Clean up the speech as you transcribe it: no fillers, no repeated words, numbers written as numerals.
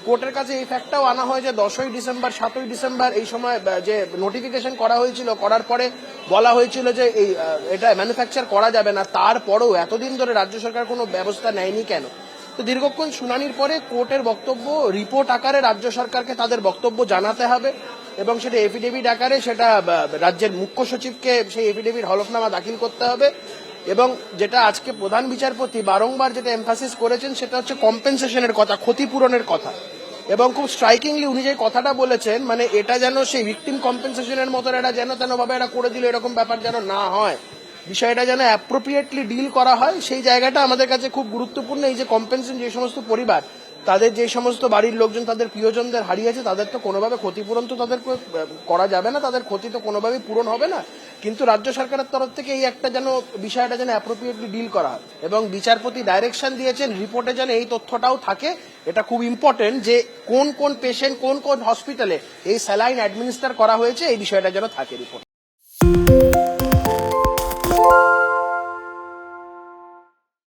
কোর্টের কাছে এই ফ্যাক্টটাও আনা হয় যে 10ই ডিসেম্বর 7ই ডিসেম্বর এই সময় যে নোটিফিকেশন করা হয়েছিল, করার পরে বলা হয়েছিল যে এটা ম্যানুফ্যাকচার করা যাবে না, তারপরেও এতদিন ধরে রাজ্য সরকার কোনো ব্যবস্থা নেয়নি কেন? তো দীর্ঘক্ষণ শুনানির পরে কোর্টের বক্তব্য রিপোর্ট আকারে রাজ্য সরকারকে তাদের বক্তব্য জানাতে হবে এবং সেটা এফিডেভিট আকারে সেটা রাজ্যের মুখ্য সচিবকে সেই এফিডেভিট হলফনামা দাখিল করতে হবে। এবং যেটা আজকে প্রধান বিচারপতি বারংবার যেটা এমফাসিস করেছেন সেটা হচ্ছে কম্পেনসেশনের কথা, ক্ষতিপূরণের কথা। এবং খুব স্ট্রাইকিংলি উনি যে কথাটা বলেছেন, মানে এটা যেন সেই ভিকটিম কম্পেনসেশনের মতন এটা যেন তেন ভাবে এটা করে দিল এরকম ব্যাপার যেন না হয়, বিষয়টা যেন অ্যাপ্রোপ্রিয়েটলি ডিল করা হয়, সেই জায়গাটা আমাদের কাছে খুব গুরুত্বপূর্ণ। এই যে কম্পেনসেশন, যে সমস্ত পরিবার তাদের যে সমস্ত বাড়ির লোকজন তাদের প্রিয়জনদের হারিয়েছে, তাদের তো কোনোভাবে ক্ষতিপূরণ তো তাদের করা যাবে না, তাদের ক্ষতি তো কোনোভাবেই পূরণ হবে না, কিন্তু রাজ্য সরকারের তরফ থেকে এই একটা যেন বিষয়টা যেন অ্যাপ্রোপ্রিয়েটলি ডিল করা হয়। এবং বিচারপতি ডাইরেকশন দিয়েছেন রিপোর্টে যেন এই তথ্যটাও থাকে, এটা খুব ইম্পর্টেন্ট যে কোন কোন পেশেন্ট কোন কোন হসপিটালে এই স্যালাইন অ্যাডমিনিস্টার করা হয়েছে, এই বিষয়টা যেন থাকে রিপোর্ট।